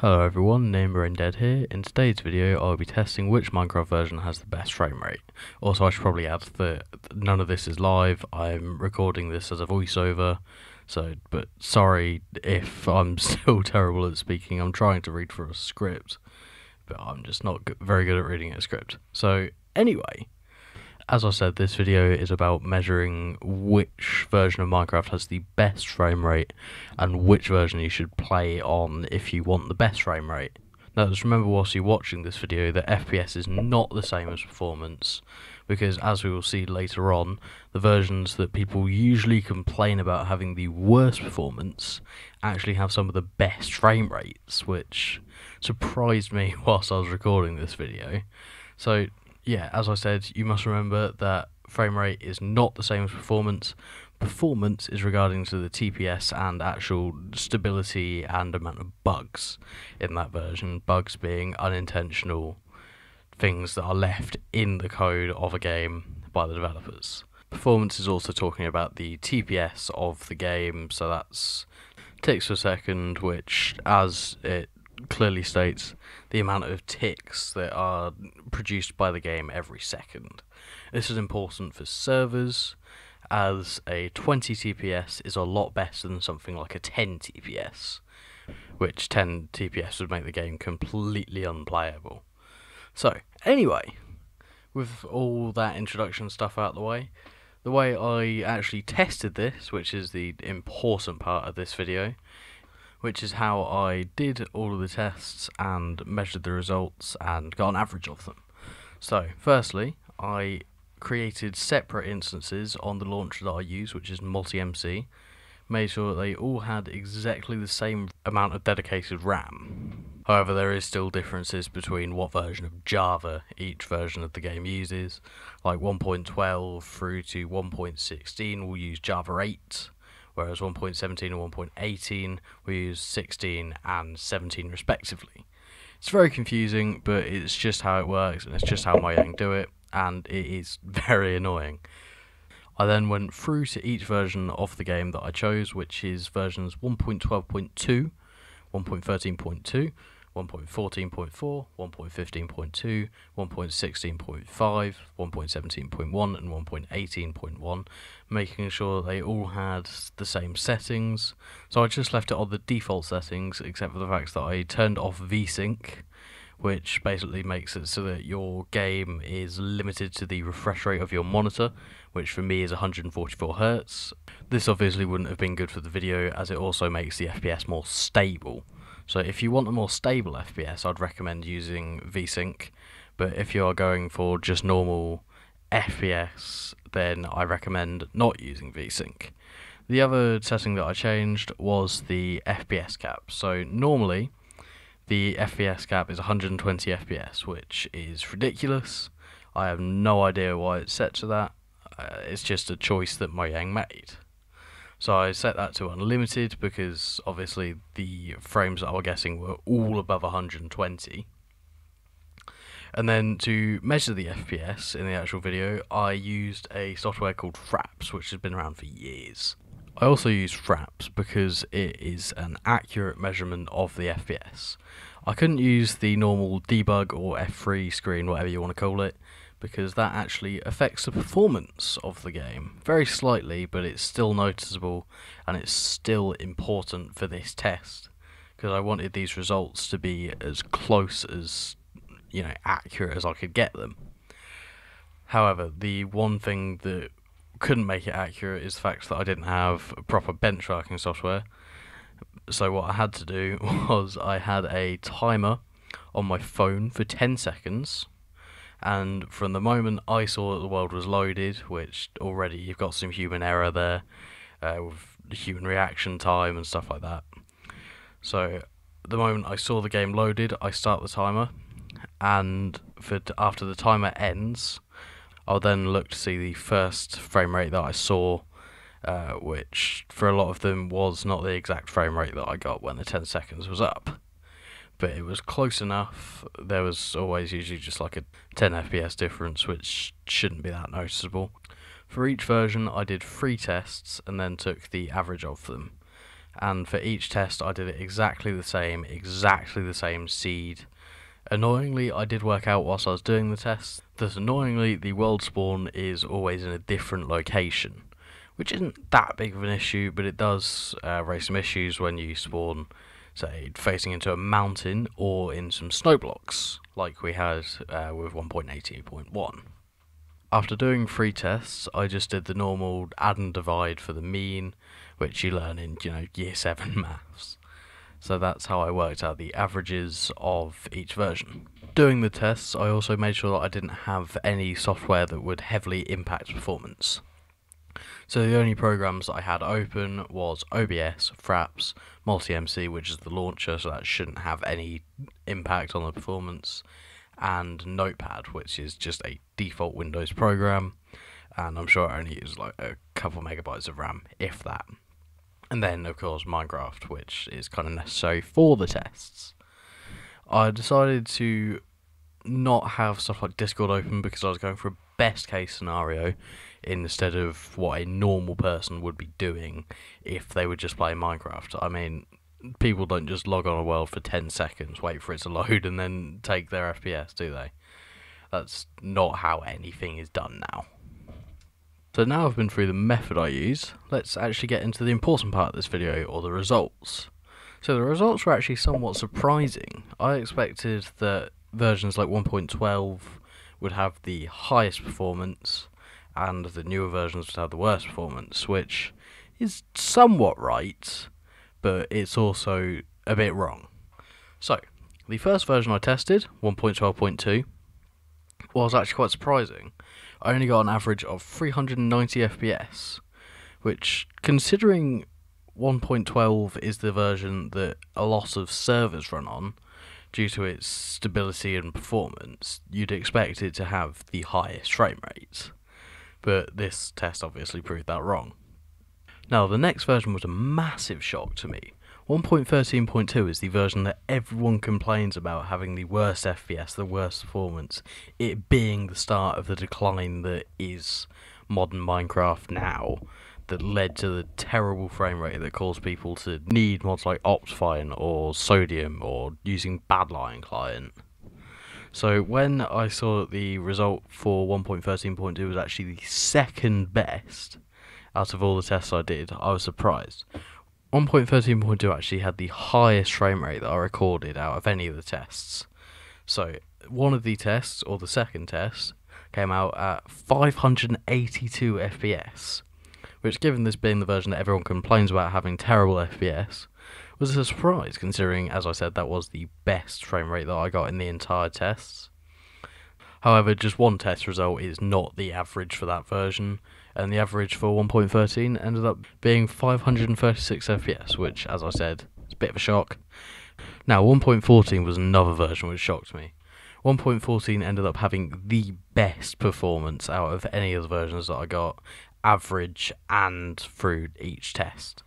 Hello everyone, NameBrainDead here. In today's video I'll be testing which Minecraft version has the best frame rate. Also I should probably add that none of this is live, I'm recording this as a voiceover, but sorry if I'm still terrible at speaking. I'm trying to read through a script, but I'm just not very good at reading a script. So anyway, as I said, this video is about measuring which version of Minecraft has the best frame rate and which version you should play on if you want the best frame rate. Now just remember whilst you're watching this video that FPS is not the same as performance, because as we will see later on, the versions that people usually complain about having the worst performance actually have some of the best frame rates, which surprised me whilst I was recording this video. So yeah, as I said, you must remember that frame rate is not the same as performance. Performance is regarding to the TPS and actual stability and amount of bugs in that version. Bugs being unintentional things that are left in the code of a game by the developers. Performance is also talking about the TPS of the game, so that's ticks per second, which, as it clearly states, the amount of ticks that are produced by the game every second. This is important for servers, as a 20 TPS is a lot better than something like a 10 TPS, which 10 TPS would make the game completely unplayable. So anyway, with all that introduction stuff out of the way I actually tested this, which is the important part of this video, which is how I did all of the tests and measured the results and got an average of them. So, firstly, I created separate instances on the launcher that I use, which is multi-MC, made sure that they all had exactly the same amount of dedicated RAM. However, there is still differences between what version of Java each version of the game uses, like 1.12 through to 1.16 will use Java 8, whereas 1.17 and 1.18 we use 16 and 17 respectively. It's very confusing, but it's just how it works, and it's just how Mojang do it, and it is very annoying. I then went through to each version of the game that I chose, which is versions 1.12.2, 1.13.2, 1.14.4, 1.15.2, 1.16.5, 1.17.1 and 1.18.1, making sure they all had the same settings. So I just left it on the default settings, except for the fact that I turned off VSync, which basically makes it so that your game is limited to the refresh rate of your monitor, which for me is 144 Hz. This obviously wouldn't have been good for the video, as it also makes the FPS more stable. So if you want a more stable FPS, I'd recommend using VSync, but if you are going for just normal FPS, then I recommend not using VSync. The other setting that I changed was the Fps Cap. So normally, the Fps Cap is 120 FPS, which is ridiculous. I have no idea why it's set to that. It's just a choice that Mojang made. So I set that to unlimited because obviously the frames that I was getting were all above 120. And then to measure the FPS in the actual video, I used a software called Fps, which has been around for years. I also use Fps because it is an accurate measurement of the FPS. I couldn't use the normal debug or F3 screen, whatever you want to call it, because that actually affects the performance of the game. Very slightly, but it's still noticeable, and it's still important for this test, because I wanted these results to be as close as, accurate as I could get them. However, the one thing that couldn't make it accurate is the fact that I didn't have proper benchmarking software. So what I had to do was I had a timer on my phone for 10 seconds, and from the moment I saw that the world was loaded, which already you've got some human error there, with human reaction time and stuff like that. So the moment I saw the game loaded, I start the timer, and after the timer ends, I'll then look to see the first frame rate that I saw, which for a lot of them was not the exact frame rate that I got when the 10 seconds was up. But it was close enough. There was always usually just like a 10 FPS difference, which shouldn't be that noticeable. For each version I did 3 tests and then took the average of them. and for each test I did it exactly the same seed. Annoyingly, I did work out whilst I was doing the test that annoyingly the world spawn is always in a different location, which isn't that big of an issue, but it does raise some issues when you spawn, say, facing into a mountain or in some snow blocks, like we had with 1.18.1. After doing 3 tests, I just did the normal add and divide for the mean, which you learn in, year 7 maths. So that's how I worked out the averages of each version. Doing the tests, I also made sure that I didn't have any software that would heavily impact performance. So the only programs that I had open was OBS, Fraps, Multi-MC, which is the launcher, so that shouldn't have any impact on the performance, and Notepad, which is just a default Windows program, and I'm sure it only uses like a couple megabytes of RAM, if that. And then, of course, Minecraft, which is kind of necessary for the tests. I decided to not have stuff like Discord open because I was going for a best case scenario instead of what a normal person would be doing if they were just playing Minecraft. I mean, people don't just log on a world for 10 seconds, wait for it to load, and then take their FPS, do they? That's not how anything is done now. So now I've been through the method I use, let's actually get into the important part of this video, or the results. So the results were actually somewhat surprising. I expected that versions like 1.12 would have the highest performance, and the newer versions would have the worst performance, which is somewhat right, but it's also a bit wrong. So, the first version I tested, 1.12.2, was actually quite surprising. I only got an average of 390 FPS, which, considering 1.12 is the version that a lot of servers run on, due to its stability and performance, you'd expect it to have the highest frame rate. But this test obviously proved that wrong. Now, the next version was a massive shock to me. 1.13.2 is the version that everyone complains about having the worst FPS, the worst performance, it being the start of the decline that is modern Minecraft now, that led to the terrible frame rate that caused people to need mods like Optifine or Sodium or using Badlion Client. So when I saw that the result for 1.13.2 was actually the second best out of all the tests I did, I was surprised. 1.13.2 actually had the highest frame rate that I recorded out of any of the tests. So one of the tests, or the second test, came out at 582 FPS, which, given this being the version that everyone complains about having terrible FPS, was a surprise, considering, as I said, that was the best frame rate that I got in the entire tests. However, just one test result is not the average for that version, and the average for 1.13 ended up being 536 FPS, which, as I said, is a bit of a shock. Now, 1.14 was another version which shocked me. 1.14 ended up having the best performance out of any of the versions that I got, average and through each test.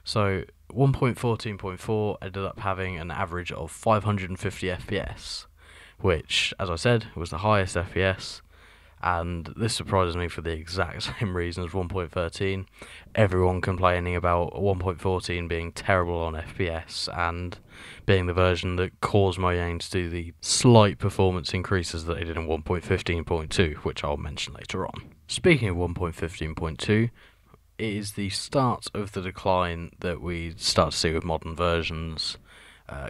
So 1.14.4 ended up having an average of 550 FPS, which, as I said, was the highest FPS, and this surprises me for the exact same reason as 1.13. Everyone complaining about 1.14 being terrible on FPS and being the version that caused Mojang to do the slight performance increases that they did in 1.15.2, which I'll mention later on. Speaking of 1.15.2, it is the start of the decline that we start to see with modern versions,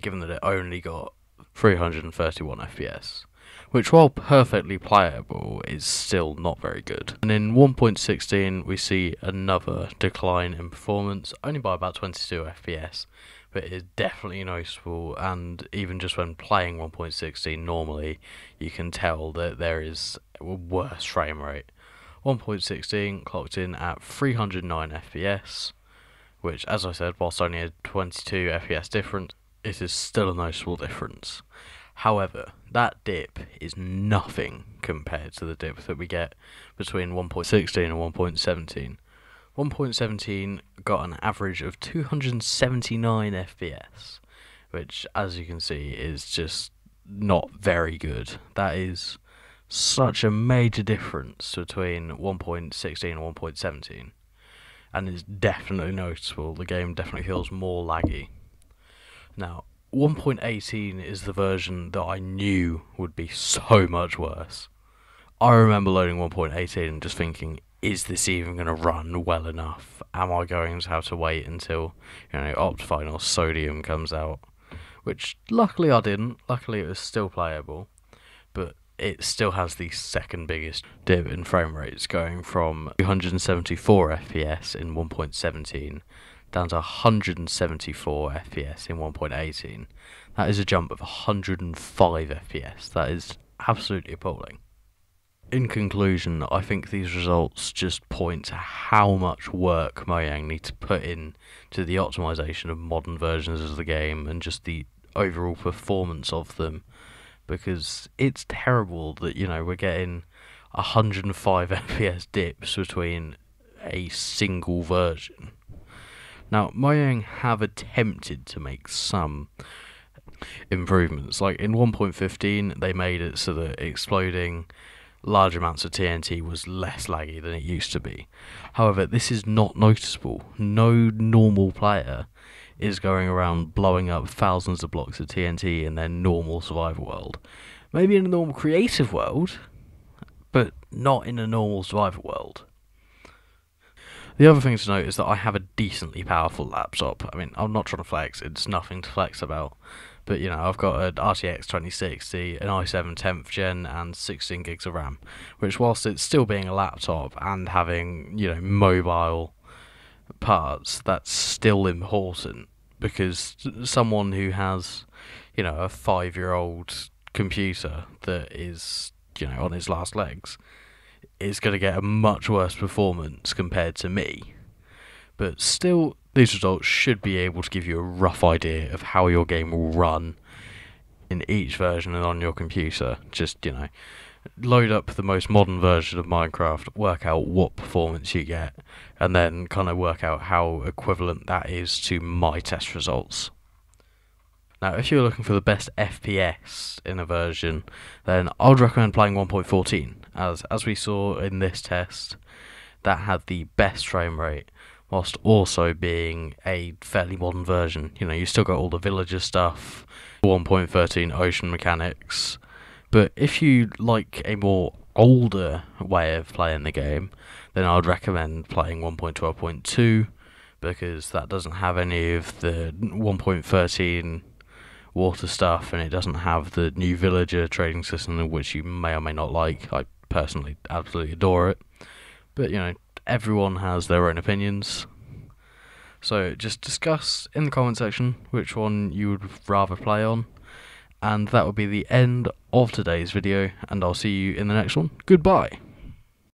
given that it only got 331 FPS, which, while perfectly playable, is still not very good. And in 1.16 we see another decline in performance, only by about 22 FPS, but it is definitely noticeable, and even just when playing 1.16 normally, you can tell that there is a worse frame rate. 1.16 clocked in at 309 FPS, which, as I said, whilst only a 22 FPS difference, it is still a noticeable difference. However, that dip is nothing compared to the dip that we get between 1.16 and 1.17. 1.17 got an average of 279 FPS, which, as you can see, is just not very good. That is such a major difference between 1.16 and 1.17. and it's definitely noticeable. The game definitely feels more laggy. Now, 1.18 is the version that I knew would be so much worse. I remember loading 1.18 and just thinking, is this even going to run well enough? Am I going to have to wait until, Optifine or Sodium comes out? Which, luckily I didn't. Luckily it was still playable. But it still has the second biggest dip in frame rates, going from 274 FPS in 1.17 down to 174 FPS in 1.18. That is a jump of 105 FPS. That is absolutely appalling. In conclusion, I think these results just point to how much work Mojang need to put in to the optimization of modern versions of the game and just the overall performance of them, because it's terrible that, we're getting 105 FPS dips between a single version. Now, Mojang have attempted to make some improvements. Like in 1.15, they made it so that exploding large amounts of TNT was less laggy than it used to be. However, this is not noticeable. No normal player is going around blowing up thousands of blocks of TNT in their normal survival world. Maybe in a normal creative world, but not in a normal survival world. The other thing to note is that I have a decently powerful laptop. I mean, I'm not trying to flex, it's nothing to flex about. But, I've got an RTX 2060, an i7 10th gen, and 16 gigs of RAM. Which, whilst it's still being a laptop and having, mobile parts, that's still important. Because someone who has, a 5-year-old computer that is, on its last legs, is going to get a much worse performance compared to me. But still, these results should be able to give you a rough idea of how your game will run in each version and on your computer. Just, load up the most modern version of Minecraft, work out what performance you get, and then kind of work out how equivalent that is to my test results. Now, if you're looking for the best FPS in a version, then I would recommend playing 1.14, as we saw in this test, that had the best frame rate, whilst also being a fairly modern version. You still got all the villager stuff, 1.13 ocean mechanics, but if you like a more older way of playing the game, then I would recommend playing 1.12.2, because that doesn't have any of the 1.13 water stuff, and it doesn't have the new villager trading system, which you may or may not like. I personally absolutely adore it, but everyone has their own opinions, so just discuss in the comment section which one you would rather play on, and that will be the end of today's video, and I'll see you in the next one. Goodbye.